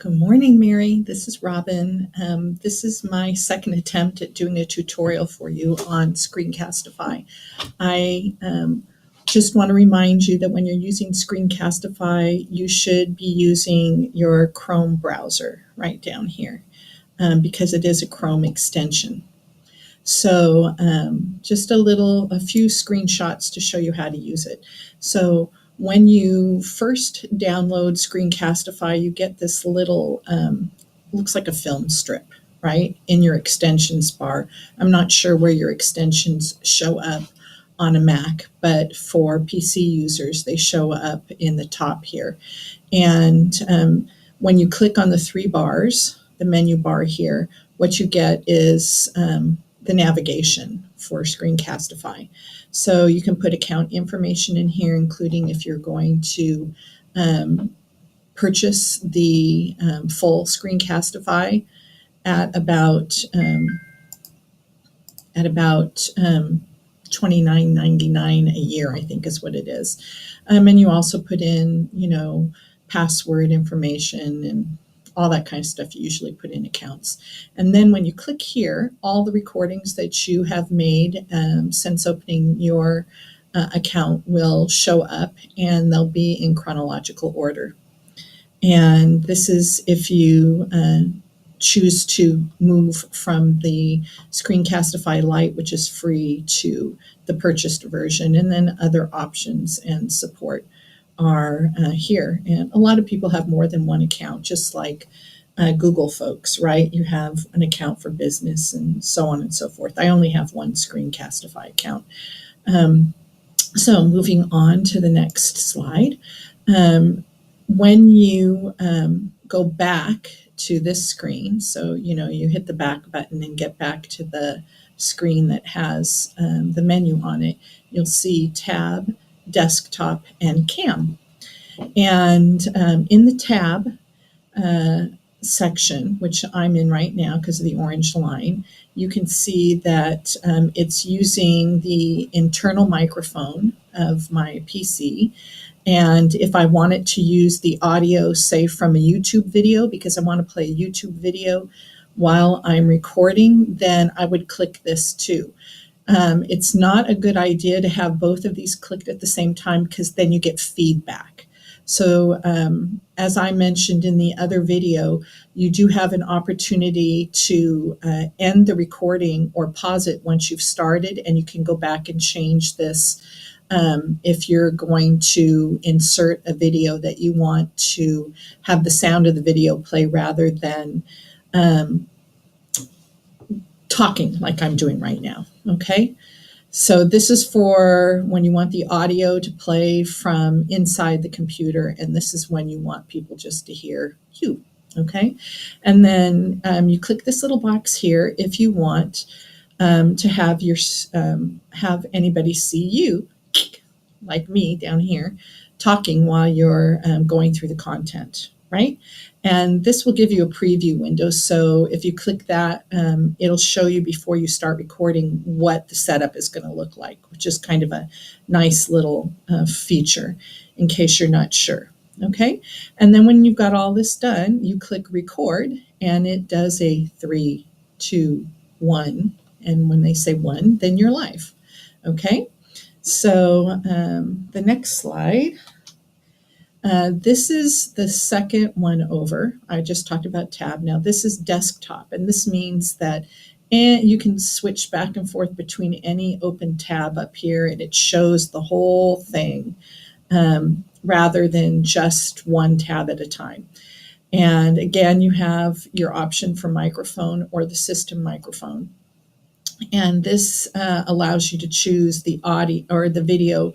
Good morning, Mary. This is Robin. This is my second attempt at doing a tutorial for you on Screencastify. I just want to remind you that when you're using Screencastify, you should be using your Chrome browser right down here because it is a Chrome extension. So just a few screenshots to show you how to use it. So when you first download Screencastify, you get this little, looks like a film strip, right, in your extensions bar. I'm not sure where your extensions show up on a Mac, but for PC users, they show up in the top here. And when you click on the three bars, the menu bar here, what you get is the navigation for Screencastify. So you can put account information in here, including if you're going to purchase the full Screencastify at about $29.99 a year, I think is what it is. And you also put in, password information and all that kind of stuff you usually put in accounts. And then when you click here, all the recordings that you have made since opening your account will show up, and they'll be in chronological order. And this is if you choose to move from the Screencastify Lite, which is free, to the purchased version, and then other options and support are here. And a lot of people have more than one account, just like Google folks, right? You have an account for business and so on and so forth. I only have one Screencastify account. So moving on to the next slide. When you go back to this screen, so you hit the back button and get back to the screen that has the menu on it, you'll see Tab, Desktop, and Cam. And in the Tab section, which I'm in right now because of the orange line, you can see that it's using the internal microphone of my PC. And if I wanted to use the audio, say from a YouTube video, because I want to play a YouTube video while I'm recording, then I would click this too. It's not a good idea to have both of these clicked at the same time because then you get feedback. So as I mentioned in the other video, you do have an opportunity to end the recording or pause it once you've started, and you can go back and change this if you're going to insert a video that you want to have the sound of the video play rather than talking like I'm doing right now, okay? So this is for when you want the audio to play from inside the computer, and this is when you want people just to hear you, okay? And then you click this little box here if you want to have anybody see you, like me down here, talking while you're going through the content, right? And this will give you a preview window. So if you click that, it'll show you before you start recording what the setup is going to look like, which is kind of a nice little feature in case you're not sure. Okay. And then when you've got all this done, you click record, and it does a 3, 2, 1. And when they say 1, then you're live. Okay. So the next slide. This is the second one over. I just talked about Tab. Now this is Desktop, and this means that you can switch back and forth between any open tab up here, and it shows the whole thing rather than just one tab at a time. And again, you have your option for microphone or the system microphone. And this allows you to choose the audio or the video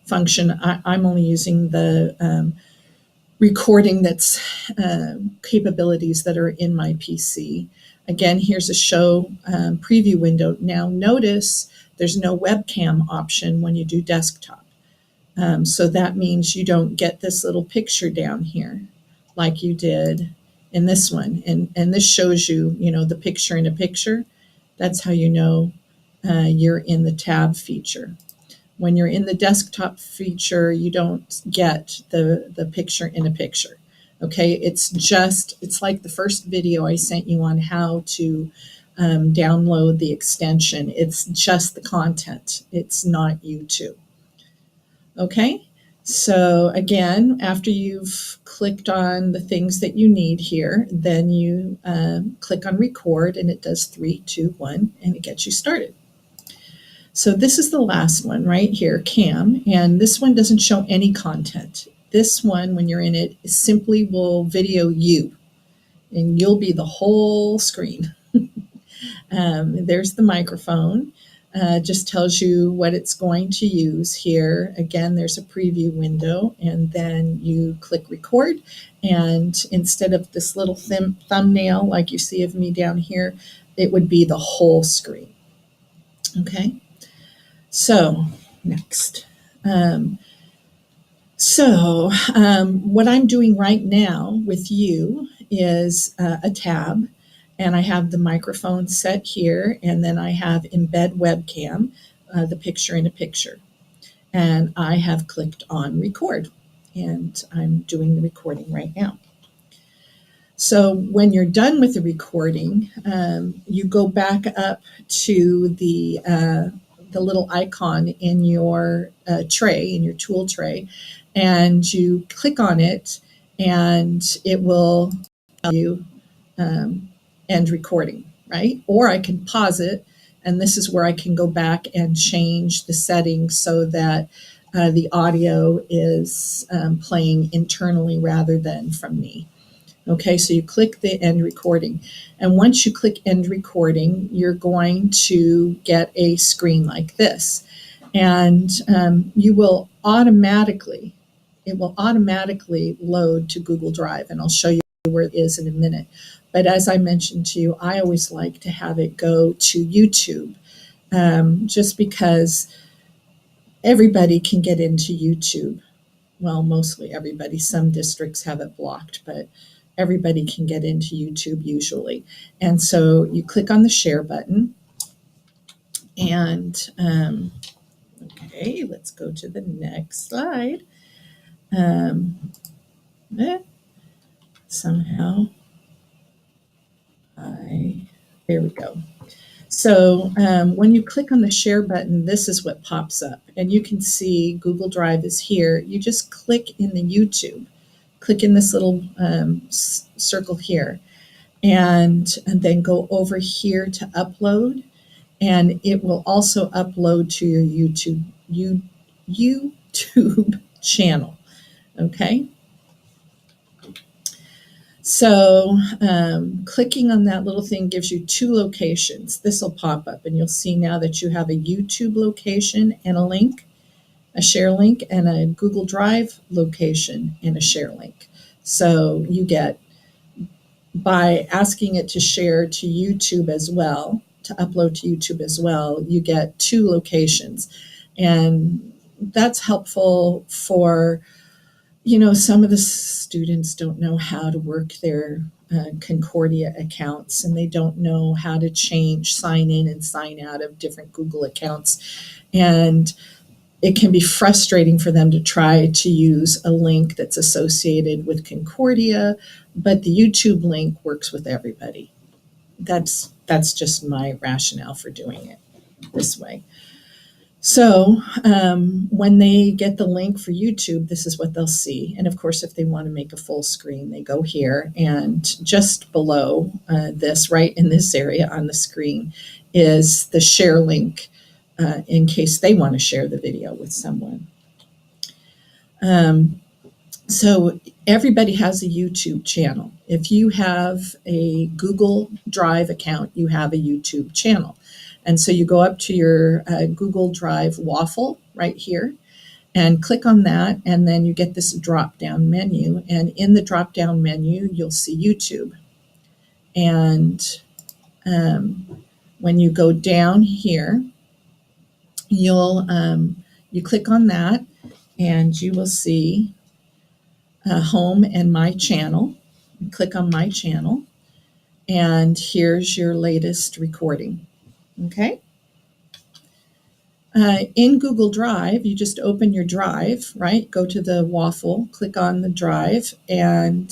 function. I'm only using the recording that's capabilities that are in my PC. Again, here's a show preview window. Now notice there's no webcam option when you do desktop. So that means you don't get this little picture down here like you did in this one. And this shows you, the picture in a picture. That's how you know you're in the tab feature. When you're in the desktop feature, you don't get the picture in a picture. Okay, it's like the first video I sent you on how to download the extension. It's just the content, it's not YouTube. Okay, so again, after you've clicked on the things that you need here, then you click on record and it does 3, 2, 1, and it gets you started. So this is the last one right here, cam, and this one doesn't show any content. This one, when you're in it, simply will video you, and you'll be the whole screen. There's the microphone. Just tells you what it's going to use here. Again, there's a preview window, and then you click record. And instead of this little thumbnail like you see of me down here, it would be the whole screen. Okay, so next. What I'm doing right now with you is a tab, and I have the microphone set here, and then I have embed webcam, the picture in a picture. And I have clicked on record, and I'm doing the recording right now. So when you're done with the recording, you go back up to the little icon in your tray, in your tool tray, and you click on it, and it will tell you end recording, right? Or I can pause it, and this is where I can go back and change the settings so that the audio is playing internally rather than from me. Okay, so you click the end recording. And once you click end recording, you're going to get a screen like this. And it will automatically load to Google Drive. And I'll show you where it is in a minute. But as I mentioned to you, I always like to have it go to YouTube, just because everybody can get into YouTube. Well, mostly everybody. Some districts have it blocked, but everybody can get into YouTube usually. And so you click on the share button, and okay, let's go to the next slide. Somehow there we go. So when you click on the share button, this is what pops up, and you can see Google Drive is here. You just click in the YouTube, click in this little circle here, and then go over here to upload, and it will also upload to your YouTube channel. Okay. So clicking on that little thing gives you 2 locations. This will pop up, and you'll see now that you have a YouTube location and a link, a share link, and a Google Drive location and a share link. So you get, by asking it to share to YouTube as well, to upload to YouTube as well, you get 2 locations. And that's helpful for, some of the students don't know how to work their Concordia accounts, and they don't know how to sign in and sign out of different Google accounts. And it can be frustrating for them to try to use a link that's associated with Concordia, but the YouTube link works with everybody. That's just my rationale for doing it this way. So when they get the link for YouTube, this is what they'll see. And of course, if they want to make a full screen, they go here, and just below this, right in this area on the screen, is the share link in case they want to share the video with someone. So everybody has a YouTube channel. If you have a Google Drive account, you have a YouTube channel. And so you go up to your Google Drive waffle right here and click on that, and then you get this drop-down menu. And in the drop-down menu, you'll see YouTube. And when you go down here, you click on that, and you will see home and my channel. You click on my channel, and here's your latest recording. Okay. In Google Drive, you just open your drive, right? Go to the waffle, click on the drive, and